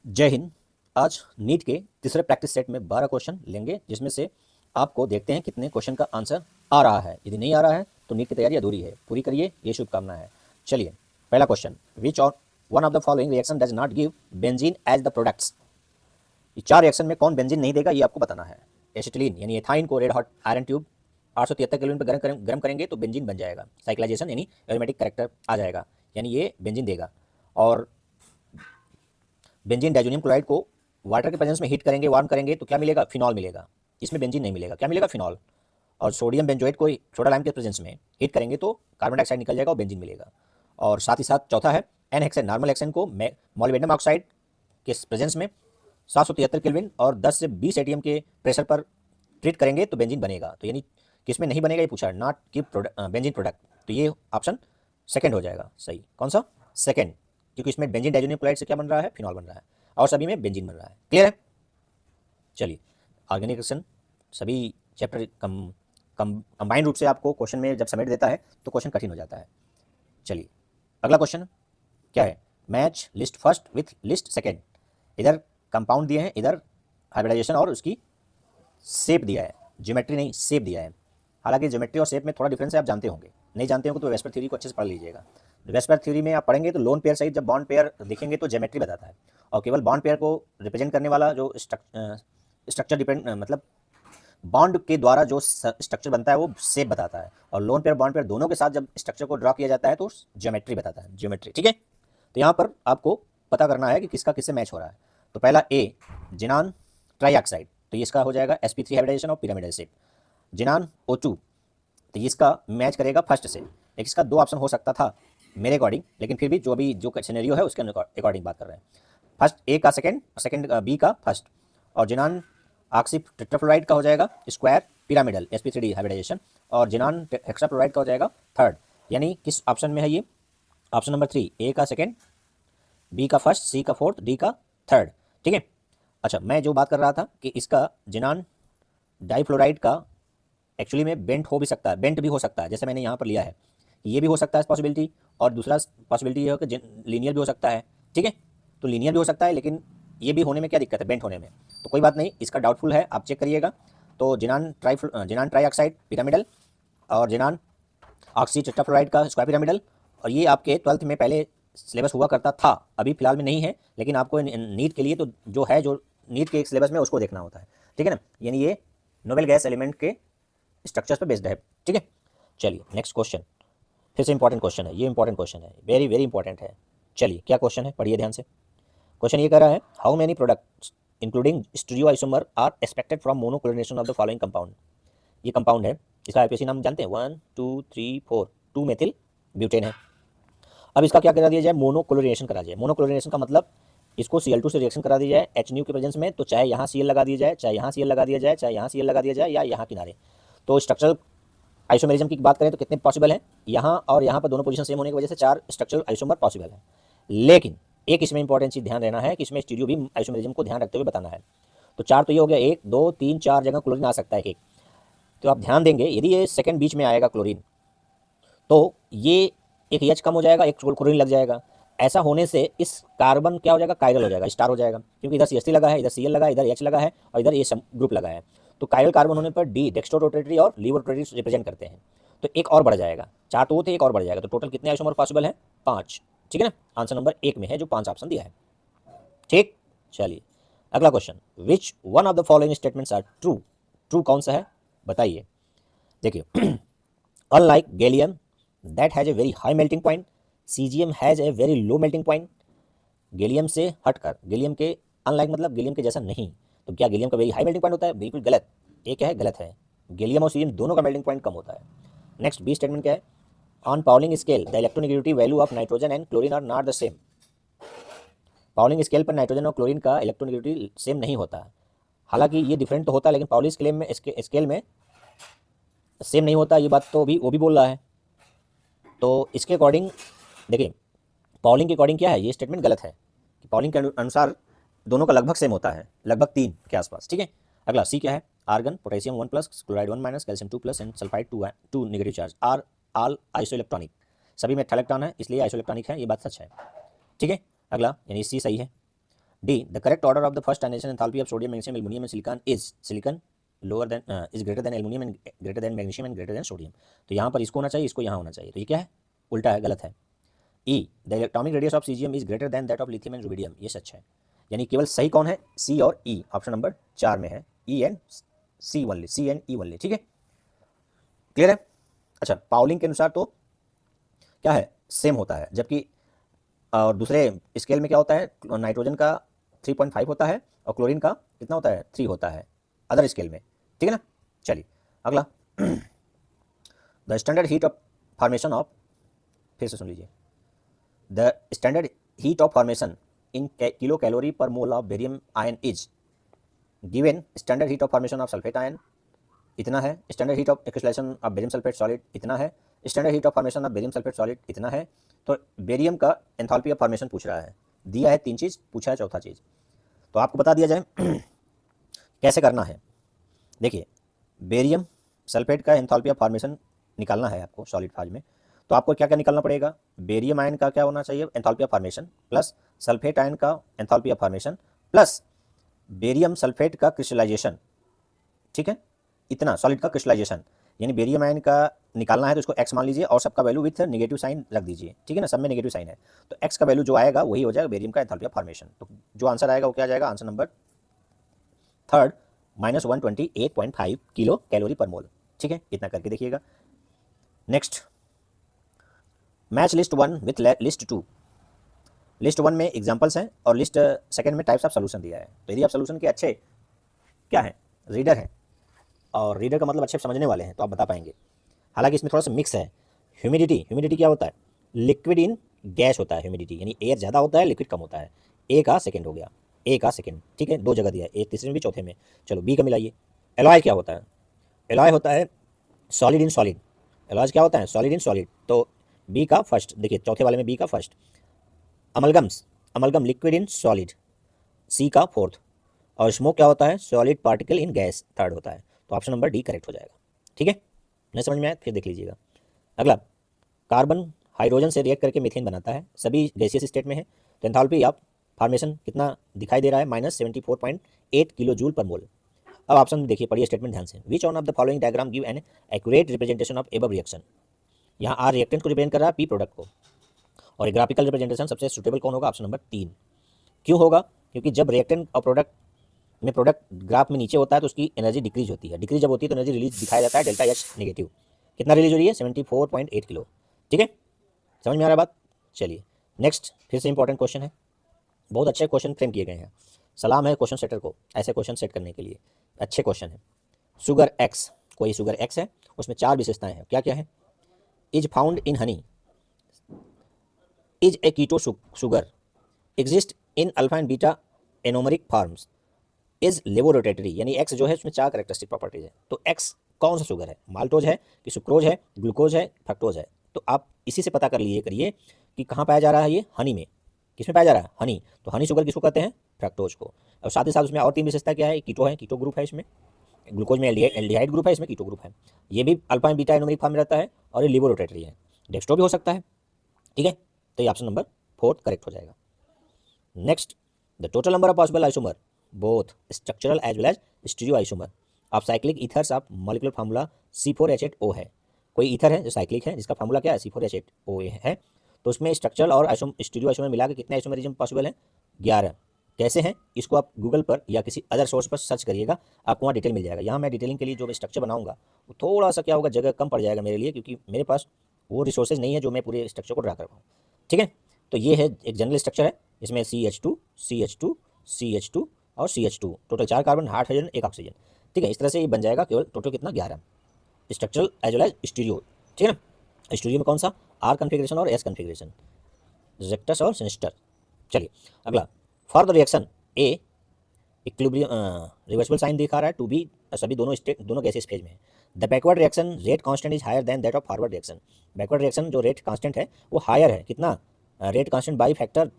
जय हिंद। आज नीट के तीसरे प्रैक्टिस सेट में 12 क्वेश्चन लेंगे, जिसमें से आपको देखते हैं कितने क्वेश्चन का आंसर आ रहा है। यदि नहीं आ रहा है तो नीट की तैयारी अधूरी है। पूरी करिए, ये शुभकामना है। चलिए, पहला क्वेश्चन, विच और one of the following reaction does not give benzene as the products. ये चार रिएक्शन में कौन बेंजीन नहीं देगा, ये आपको बताना है। एसिटिलीन यानी एथाइन को red hot iron tube 873 kelvin पर गर्म करेंगे तो बेंजीन बन जाएगा। साइक्लाइजेशन यानी एरोमेटिक कैरेक्टर आ जाएगा, यानी ये बेंजीन देगा। और बेंजीन डाइजोनियम क्लोराइड को वाटर के प्रेजेंस में हीट करेंगे, वार्म करेंगे तो क्या मिलेगा? फिनॉल मिलेगा। इसमें बेंजीन नहीं मिलेगा, क्या मिलेगा? फिनॉल। और सोडियम बेंजोएट को सोडा लाइम के प्रेजेंस में हीट करेंगे तो कार्बन डाइऑक्साइड निकल जाएगा और बेंजीन मिलेगा। और साथ ही साथ चौथा है एन हेक्सेन नॉर्मल हेक्सेन को मोलिब्डेनम ऑक्साइड के प्रेजेंस में 773 केल्विन और 10 से 20 एटीएम के प्रेशर पर ट्रीट करेंगे तो बेंजीन बनेगा। तो यानी किसमें नहीं बनेगा, ये पूछा, नॉट गिव बेंजीन प्रोडक्ट। तो ये ऑप्शन सेकंड हो जाएगा सही। कौन सा? सेकंड, क्योंकि इसमें बेंजीन डाइजोनियम क्लोराइड से क्या बन रहा है? फिनॉल बन रहा है, और सभी में बेंजीन बन रहा है। क्लियर है? चलिए, ऑर्गेनिक रिएक्शन सभी चैप्टर कंबाइंड रूप से आपको क्वेश्चन में जब समेट देता है तो क्वेश्चन कठिन हो जाता है। चलिए, अगला क्वेश्चन क्या है? Match list first with list second. इधर कंपाउंड दिए हैं, इधर हाइब्रिडाइजेशन और उसकी शेप दिया है। ज्योमेट्री नहीं, शेप दिया है। हालांकि ज्योमेट्री और शेप में थोड़ा डिफरेंस है, आप जानते होंगे। नहीं जानते होंगे तो वेस्पर थ्योरी को अच्छे से पढ़ लीजिएगा। वेस्पर थ्योरी में आप पढ़ेंगे तो लोन पेयर सहित जब बॉन्ड पेयर लिखेंगे तो ज्योमेट्री बताता है, और केवल बॉन्ड पेयर को रिप्रेजेंट करने वाला जो स्ट्रक्चर डिपेंड मतलब बॉन्ड के द्वारा जो स्ट्रक्चर बनता है वो शेप बताता है, और लोन पेयर बॉन्ड पेयर दोनों के साथ जब स्ट्रक्चर को ड्रॉ किया जाता है तो ज्योमेट्री बताता है। ज्योमेट्री, ठीक है। तो यहाँ पर आपको पता करना है कि किसका किससे मैच हो रहा है। तो पहला ए, जिनान ट्राइऑक्साइड, तो ये इसका हो जाएगा sp3 हाइब्रिडाइजेशन और पिरामिडल शेप। जिनान O2, तो इसका मैच करेगा फर्स्ट से। एक इसका दो ऑप्शन हो सकता था मेरे अकॉर्डिंग, लेकिन फिर भी जो अभी जो सिनेरियो है उसके अकॉर्डिंग बात कर रहे हैं। फर्स्ट ए का सेकंड, सेकंड बी का फर्स्ट। और जिनान ऑक्सी टेट्राफ्लोराइड का हो जाएगा स्क्वायर पिरामिडल sp3d हाइब्रिडाइजेशन, और जिनान हेक्साफ्लोराइड का हो जाएगा थर्ड। यानी किस ऑप्शन में है ये? ऑप्शन नंबर 3, ए का सेकंड, बी का फर्स्ट, सी का फोर्थ, डी का थर्ड। ठीक है। अच्छा, मैं जो बात कर रहा था कि इसका जिनान डाइफ्लोराइड का एक्चुअली में बेंट हो भी सकता है, बेंट भी हो सकता है, जैसे मैंने यहाँ पर लिया है। ये भी हो सकता है पॉसिबिलिटी, और दूसरा पॉसिबिलिटी ये है कि लीनियर भी हो सकता है। ठीक है, तो लीनियर भी हो सकता है, लेकिन ये भी होने में क्या दिक्कत है? बेंट होने में। तो कोई बात नहीं, इसका डाउटफुल है, आप चेक करिएगा। तो जिनान ट्राइऑक्साइड पिरामिडल और जिनान ऑक्सी टेट्राफ्लोराइड का स्क्वायर पिरामिडल। और ये आपके 12th में पहले सिलेबस हुआ करता था, अभी फिलहाल में नहीं है, लेकिन आपको नीट के लिए तो जो है, जो नीट के एक सिलेबस में उसको देखना होता है। ठीक है ना, यानी ये नोबेल गैस एलिमेंट के स्ट्रक्चर्स पर बेस्ड है। ठीक है। चलिए, नेक्स्ट क्वेश्चन फिर से इंपॉर्टेंट क्वेश्चन है, ये इंपॉर्टेंट क्वेश्चन है, वेरी वेरी इंपॉर्टेंट है। चलिए, क्या क्वेश्चन है, पढ़िए ध्यान से। क्वेश्चन ये कह रहा है, how many products including stereo isomer are expected from monochlorination of the following compound. ये कंपाउंड है, इसका आईपीसी नाम जानते हैं? 1 2 3 4 2 मेथिल ब्यूटेन है। अब इसका क्या करा दिया जाए? मोनोक्लोरिनेशन करा दिया जाए। मोनोक्लोरिनेशन का मतलब इसको Cl2 से रिएक्शन करा दिया जाए HNU के प्रेजेंस में, तो चाहे यहाँ Cl लगा दिया जाए, चाहे यहाँ Cl लगा दिया जाए, चाहे यहाँ Cl लगा दिया जाए, या यहाँ किनारे। तो स्ट्रक्चरल आइसोमेरिज्म की बात करें तो कितने पॉसिबल हैं? यहाँ और यहाँ पर दोनों पोजीशन सेम होने की वजह से 4 स्ट्रक्चरल आइसोमर पॉसिबल है। लेकिन एक इसमें इंपॉर्टेंट चीज ध्यान रहना है कि इसमें स्टीरियो भी आइसोमेरिज्म को ध्यान रखते हुए बताना है। तो 4 तो ये हो गया, 1 2 3 4 जगह क्लोरीन आ सकता है एक। तो आप ध्यान देंगे, यदि ये सेकंड बीच में आएगा क्लोरीन, तो ये एक H कम हो जाएगा, एक क्लोरीन लग जाएगा। ऐसा होने से इस कार्बन क्या हो जाएगा? कायरल हो जाएगा, स्टार हो जाएगा, क्योंकि इधर CH3 लगा है, इधर Cl लगा है, इधर H लगा है, और इधर ये ग्रुप लगा है। तो कायरल कार्बन होने पर D डेक्स्ट्रो रोटेटरी और लीवर रोटेटरी रिप्रेजेंट करते हैं, तो एक और बढ़ जाएगा। 4 तो वो थे, एक और बढ़ जाएगा, तो टोटल कितने आइसोमर पॉसिबल है? 5। ठीक है ना, आंसर नंबर 1 में है जो 5 ऑप्शन दिया है। ठीक। चलिए, अगला question, which one of the following statements are true. True कौन सा है बताइए। देखिए, unlike gallium that has a very high melting point, caesium has a very low melting point. Gallium से हटकर, गैलियम के अनलाइक मतलब गैलियम के जैसा नहीं, तो क्या गैलियम का वेरी हाई मेल्टिंग पॉइंट होता है? बिल्कुल गलत। ये क्या है? गलत है। गैलियम और सीजियम दोनों का मेल्टिंग पॉइंट कम होता है। नेक्स्ट बी स्टेटमेंट क्या है? On Pauling scale the electronegativity value of nitrogen and chlorine are not the same. Pauling scale पर नाइट्रोजन और क्लोरीन का इलेक्ट्रोनेगेटिविटी सेम नहीं होता है। हालांकि ये डिफरेंट तो होता है, लेकिन पाउलिंग स्केल में सेम नहीं होता, ये बात तो भी वो भी बोल रहा है। तो इसके अकॉर्डिंग देखिए, पाउलिंग के अकॉर्डिंग क्या है? ये स्टेटमेंट गलत है कि पाउलिंग के अनुसार दोनों का लगभग सेम होता है, लगभग 3 के आसपास। ठीक है। अगला सी क्या है? Argon potassium 1+, chloride 1-, calcium 2+, and sulphide 2 negative charge are all isoelectronic. सभी में इलेक्ट्रॉन है, इसलिए आइसो इलेक्ट्रॉनिक है, ये बात सच है। ठीक है। अगला यानी सी सही है। D the correct order of the first transition enthalpy of sodium magnesium aluminium and silicon is silicon lower than is greater then aluminium and greater than magnesium and greater than sodium. तो यहाँ पर इसको होना चाहिए, इसको यहाँ होना चाहिए, तो ये क्या है, उल्टा है, गलत है। E the atomic radius of caesium is greater than that of lithium and rubidium, ये सच है। यानी केवल सही कौन है, सी और ई, ऑप्शन नंबर 4 में है, E and C only, C and E only, ठीक है, क्लियर है। अच्छा, पाउलिंग के अनुसार तो क्या है, सेम होता है, जबकि और दूसरे स्केल में क्या होता है, नाइट्रोजन का 3.5 होता है और क्लोरीन का कितना होता है, 3 होता है अदर स्केल में, ठीक है ना। चलिए अगला, the standard heat of formation of, फिर से सुन लीजिए, the standard heat of formation in kilo calorie per mole of barium ion is given, standard heat of formation of sulphate ion इतना है, standard heat of crystallization of barium sulphate solid इतना है, standard heat of formation of barium sulphate solid इतना है। तो barium का enthalpy of formation पूछ रहा है, दिया है 3 चीज़, पूछा है चौथा चीज़, तो आपको बता दिया जाए कैसे करना है। देखिए, बेरियम सल्फेट का एंथैल्पी ऑफ फॉर्मेशन निकालना है आपको सॉलिड फाज में, तो आपको क्या क्या निकालना पड़ेगा, बेरियम आयन का क्या होना चाहिए, enthalpy of formation, plus sulphate ion का enthalpy of formation, plus barium sulphate का क्रिस्टलाइजेशन, ठीक है, इतना सॉलिड का क्रिस्टलाइजेशन, यानी बेरियम आयन का निकालना है तो इसको x मान लीजिए और सबका वैल्यू विथ नेगेटिव साइन रख दीजिए, ठीक है ना, सब में नेगेटिव साइन है, तो x का वैल्यू जो आएगा वही हो जाएगा बेरियम का एंथैल्पी ऑफ फॉर्मेशन। तो जो आंसर आएगा वो क्या जाएगा, answer number 3 -128.5 kilo calorie per मोल, ठीक है, इतना करके देखिएगा। Next, match list 1 with list 2। List 1 में एग्जाम्पल्स हैं और लिस्ट सेकेंड में टाइप्स ऑफ सोल्यूशन दिया है। तो यदि आप सोल्यूशन के अच्छे क्या है, रीडर हैं, और रीडर का मतलब अच्छे समझने वाले हैं, तो आप बता पाएंगे। हालांकि इसमें थोड़ा सा मिक्स है। ह्यूमिडिटी क्या होता है, लिक्विड इन गैस होता है ह्यूमिडिटी, यानी एयर ज़्यादा होता है लिक्विड कम होता है। ए का सेकेंड हो गया, ए का सेकेंड, ठीक है, 2 जगह दिया है, एक तीसरे में भी चौथे में। चलो बी का मिलाइए। एलॉय क्या होता है, एलॉय होता है सॉलिड इन सॉलिड, एलॉय क्या होता है, सॉलिड इन सॉलिड, तो बी का फर्स्ट, देखिए चौथे वाले में बी का first. Amalgam liquid in solid, C का फोर्थ। और स्मोक क्या होता है, solid particle in gas, third होता है। तो ऑप्शन नंबर डी करेक्ट हो जाएगा, ठीक है, नहीं समझ में आया फिर देख लीजिएगा। अगला, कार्बन हाइड्रोजन से रिएक्ट करके मीथेन बनाता है, सभी गैसियस स्टेट में है, तो एंथैल्पी ऑफ फॉर्मेशन कितना दिखाई दे रहा है, -74.8 किलो जूल पर मोल। अब ऑप्शन देखिए, पढ़िए स्टेटमेंट ध्यान से। विच one of the following diagram give an accurate representation of above reaction. यहाँ आर रिएक्टेंट को रिप्रेजेंट कर रहा है, पी प्रोडक्ट को, और ग्राफिकल रिप्रेजेंटेशन सबसे सुटेबल कौन होगा, ऑप्शन नंबर 3। क्यों होगा, क्योंकि जब रिएक्टेंट और प्रोडक्ट में प्रोडक्ट ग्राफ में नीचे होता है तो उसकी एनर्जी डिक्रीज होती है, डिक्रीज जब होती है तो एनर्जी रिलीज दिखाया जाता है डेल्टा एच नेगेटिव। कितना रिलीज हो रही है, 74.8 किलो, ठीक है, समझ में आ रहा है बात। चलिए नेक्स्ट, फिर से इंपॉर्टेंट क्वेश्चन है, बहुत अच्छे क्वेश्चन फ्रेम किए गए हैं, सलाम है क्वेश्चन सेटर को ऐसे क्वेश्चन सेट करने के लिए, अच्छे क्वेश्चन है। शुगर एक्स, कोई शुगर एक्स है, उसमें 4 विशेषताएं हैं, क्या क्या है, is found in honey, is a keto sugar, exist in alpha and beta anomeric forms, is laboratory, यानी एक्स जो है उसमें 4 कैरेक्टरिस्टिक प्रॉपर्टीज है। तो एक्स कौन सा शुगर है, माल्टोज है कि सुक्रोज है, ग्लूकोज है, फ्रक्टोज है। तो आप इसी से पता कर लिए करिए कि कहाँ पाया जा रहा है, ये हनी में, किसमें पाया जा रहा है, हनी। तो हनी शुगर किसको कहते हैं, फ्रक्टोज को। और साथ ही साथ उसमें और 3 विशेषता क्या है, कीटो है, कीटो ग्रुप है इसमें, ग्लूकोज में एल्डिहाइड ग्रुप है, इसमें कीटो ग्रुप है, ये भी alpha and beta anomeric form में रहता है, और ये लेबोरेटरी है, डेक्स्ट्रो भी हो सकता है, ठीक है। तो ये ऑप्शन नंबर 4 करेक्ट हो जाएगा। Next, the total number of possible isomer both structural as well as stereo isomer of cyclic ethers of molecular formula C4H8O है। कोई ईथर है जो साइक्लिक है जिसका फार्मूला क्या है, C4H8O है, तो उसमें स्ट्रक्चरल और स्टीरियो आइसोमर मिला के कितने आइसोमरिज्म पॉसिबल है, 11। कैसे हैं, इसको आप गूगल पर या किसी अदर सोर्स पर सर्च करिएगा, आपको वहाँ डिटेल मिल जाएगा। यहाँ मैं डिटेलिंग के लिए जो मैं स्ट्रक्चर बनाऊंगा वो थोड़ा सा क्या होगा, जगह कम पड़ जाएगा मेरे लिए, क्योंकि मेरे पास वो रिसोर्सेज नहीं है जो मैं पूरे स्ट्रक्चर को ड्रा कर पाऊँ, ठीक है। तो ये है एक जनरल स्ट्रक्चर है, इसमें CH2 CH2 CH2 और CH2, total 4 carbon, 8 hydrogen, 1 oxygen, ठीक है। इस तरह से ये बन जाएगा, केवल टोटल कितना, 11 structural as well as stereo, ठीक है ना। स्टीरियो में कौन सा, R कन्फिग्रेशन और S कन्फिग्रेशन, रिजेक्टस और सिनिस्टर। चलिए अगला, for the reaction a equilibrium reversible sign दिखा रहा है, टू बी सभी दोनों गैसेस फेज में है। The backward reaction rate constant is higher than that of forward reaction. Backward reaction जो रेट कांस्टेंट है वो हायर है, कितना, rate constant by factor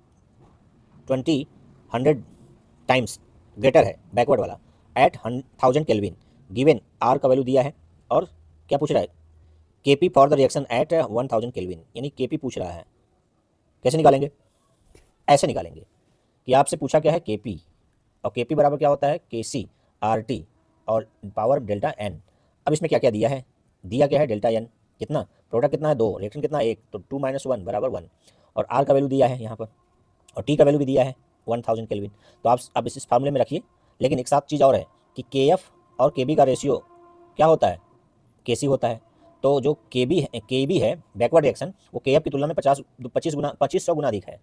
100 times greater है बैकवर्ड वाला, एट 1000 केल्विन, गिवन आर का वैल्यू दिया है, और क्या पूछ रहा है, KP for the reaction at 1000 kelvin, यानी केपी पूछ रहा है। कैसे निकालेंगे, ऐसे निकालेंगे कि आपसे पूछा क्या है Kp, और Kp बराबर क्या होता है Kc RT और पावर डेल्टा n। अब इसमें क्या क्या दिया है, दिया क्या है डेल्टा n, कितना प्रोडक्ट कितना है 2, रिएक्शन कितना 1, तो 2 - 1 बराबर 1, और R का वैल्यू दिया है यहाँ पर, और T का वैल्यू भी दिया है 1000 केल्विन। तो आप अब इस फार्मूले में रखिए। लेकिन एक साथ चीज़ और है कि Kf और Kb का रेशियो क्या होता है, Kc होता है। तो जो Kb है बैकवर्ड रिएक्शन, वो Kf की तुलना में 2500 गुना अधिक है।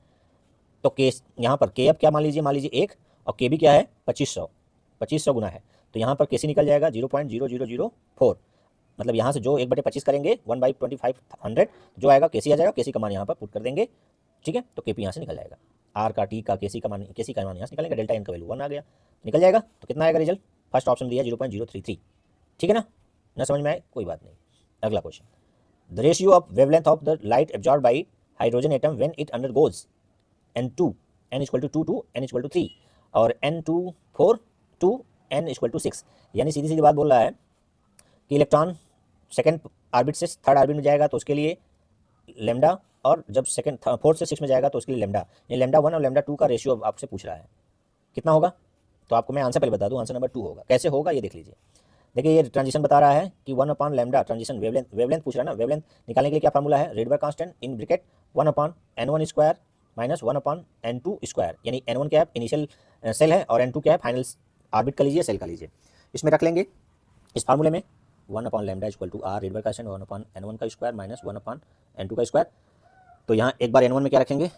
तो यहाँ पर Kf क्या मान लीजिए 1, और Kb क्या है 2500 गुना है। तो यहाँ पर Kc निकल जाएगा 0.0004, मतलब यहाँ से जो 1/25 करेंगे 1/2500 जो आएगा Kc आ जाएगा, Kc का मान यहाँ पर पुट कर देंगे, ठीक है। तो Kp यहाँ से निकल जाएगा, R का T का Kc का मान यहाँ से निकलेगा, डेल्टा n का वैल्यू 1 आ गया, निकल जाएगा। तो कितना आएगा रिजल्ट, फर्स्ट ऑप्शन दिया 0.033, ठीक है ना समझ में आए, कोई बात नहीं। अगला question, the ratio of wavelength of the light absorb by hydrogen atom when it undergoes n2 n = 2 to n = 3 और n2 4 to n = 6। यानी सीधी सीधी बात बोल रहा है कि इलेक्ट्रॉन सेकंड ऑर्बिट से थर्ड ऑर्बिट में जाएगा तो उसके लिए लेमडा, और जब सेकंड फोर्थ से 6 में जाएगा तो उसके लिए लेमडा, ये लेमडा 1 और लेमडा 2 का रेशियो आपसे पूछ रहा है कितना होगा। तो आपको मैं आंसर पहले बता दूं, आंसर नंबर 2 होगा। कैसे होगा ये देख लीजिए। देखिए ये ट्रांजिशन बता रहा है कि 1 लेमडा ट्रांजिशन वेवलेंथ पूछ रहा है ना। वेवलेंथ निकालने के लिए क्या फार्मूला है, Rydberg constant in bracket 1/n1² - 1/n2², यानी n1 क्या है इनिशियल सेल है, और n2 क्या है फाइनल ऑर्बिट का लीजिए, सेल का लीजिए। इसमें रख लेंगे इस फार्मूले में 1/λ = r Rydberg constant 1/n1² - 1/n2²। तो यहाँ एक बार n1 में क्या रखेंगे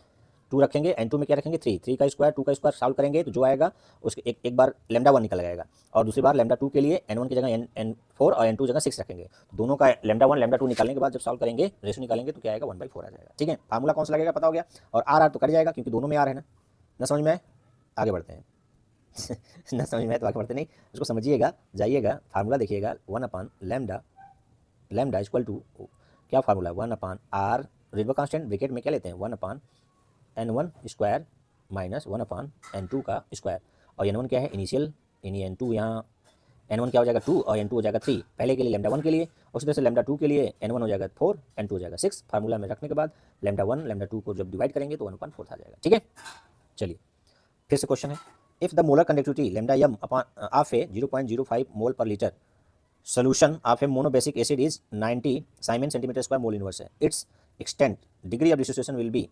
2 रखेंगे, n2 में क्या रखेंगे 3 का स्क्वायर 2 का स्क्वायर सॉल्व करेंगे तो जो आएगा उसके एक बार लेमडा 1 निकल आएगा, और दूसरी बार लेमडा 2 के लिए n1 की जगह n4 और n2 जगह 6 रखेंगे। तो दोनों का लेमडा 1 लेमडा 2 निकालने के बाद जब सॉल्व करेंगे रेशियो निकालेंगे तो क्या आएगा 1/4 आ जाएगा, ठीक है। फार्मूला कौन सा लगेगा पता हो गया, और आर तो कट जाएगा क्योंकि दोनों में आर है ना समझ में आए, आगे बढ़ते हैं ना समझ में आए तो आगे बढ़ते नहीं, उसको समझिएगा, जाइएगा फार्मूला देखिएगा 1/λ = क्या formula 1/r Rydberg constant bracket में क्या लेते हैं 1/n1² - 1/n2 का स्क्वायर, और n1 क्या है इनिशियल, यानी n2 यहाँ n1 क्या हो जाएगा 2 और n2 हो जाएगा 3 पहले के लिए लेमडा 1 के लिए, उसी तरह से लेमडा 2 के लिए n1 हो जाएगा 4 n2 हो जाएगा 6। फार्मूला में रखने के बाद लेमडा 1 लेमडा 2 को जब डिवाइड करेंगे तो 1/4 आ जाएगा, ठीक है। चलिए फिर से क्वेश्चन है, if the molar conductivity lambda m of a 0.05 mole per litre solution of a monobasic acid is 90 siemens centimetre mole inverse है, its extent degree of dissociation will be,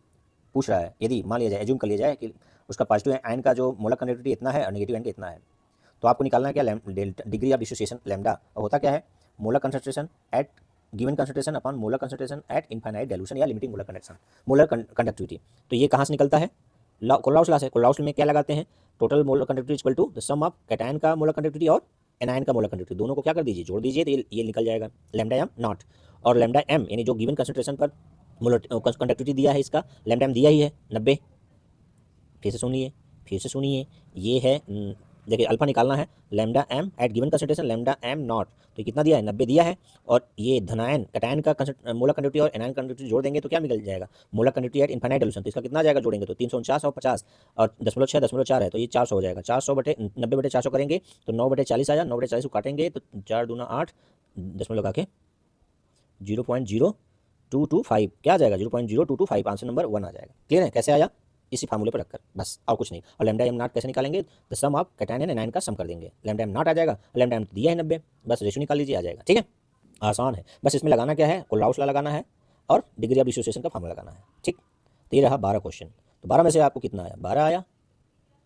पूछ रहा है यदि मान लिया जाए एज्यूम कर लिया जाए कि उसका पॉजिटिव आयन का जो मोलर कंडक्टिविटी इतना है और नेगेटिव आयन का इतना है, तो आपको निकालना है क्या डिग्री ऑफ डिसोसिएशन लेमडा, और होता क्या है molar concentration at given concentration upon molar concentration at infinite dilution या लिमिटिंग मोलर कंडक्टिविटी। तो ये कहाँ से निकलता है, कोल्हाउस लॉ से। कोल्हाउस में क्या लगाते हैं, total molar conductivity = the sum of cation का मोलर कंडक्टिविटी और एनायन का मोलर कंडक्टिविटी, दोनों को क्या कर दीजिए जोड़ दीजिए तो ये निकल जाएगा लेमडा m नॉट, और लेमडा m यानी जो गिवन कंसंट्रेशन पर मोलर कंडक्टिविटी दिया है इसका लेमडा m दिया ही है 90। फिर से सुनिए ये है देखिए अल्फा निकालना है lambda m at given concentration lambda m nought, तो कितना दिया है 90 दिया है, और ये धनायन कैटायन का मोलर कंडक्टिविटी और एनायन कंडक्टिविटी जोड़ देंगे तो क्या निकल जाएगा molar conductivity at infinite dilution, तो इसका कितना जाएगा जोड़ेंगे तो 349 और 50 और 0.6 है तो ये 400 हो जाएगा, 400/90/400 करेंगे तो 9/40 आया, 9/40 को काटेंगे तो 4 दूना 8 दशमलव लगा के 0.0225 क्या आ जाएगा 0.0225, आंसर नंबर 1 आ जाएगा। क्लियर है कैसे आया, इसी फार्मूले पर रखकर बस और कुछ नहीं। और लेमडा m नॉट कैसे निकालेंगे, तो सम ऑफ कैटायन एंड एनायन का सम कर देंगे, लेमडा m नॉट आ जाएगा, लेमडा m तो दिया है 90, बस रेशियो निकाल लीजिए आ जाएगा, ठीक है आसान है। बस इसमें लगाना क्या है कोल्हाउस लॉ लगाना है और डिग्री ऑफ डिसोसिएशन का फार्मूला लगाना है, ठीक। तो ये रहा 12 क्वेश्चन। तो 12 में से आपको कितना आया, 12 आया,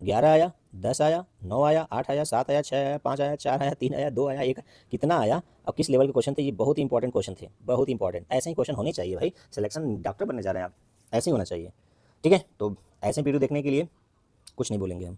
11 आया, 10 आया, 9 आया, 8 आया, 7 आया, 6 आया, 5 आया, 4 आया, 3 आया, 2 आया, 1, कितना आया और किस लेवल के क्वेश्चन थे, ये बहुत ही इंपॉर्टेंट क्वेश्चन थे, बहुत ही इंपॉर्टेंट। ऐसे ही क्वेश्चन होने चाहिए भाई, सिलेक्शन डॉक्टर बनने जा रहे हैं आप, ऐसे ही होना चाहिए, ठीक है। तो ऐसे वीडियो देखने के लिए कुछ नहीं बोलेंगे हम।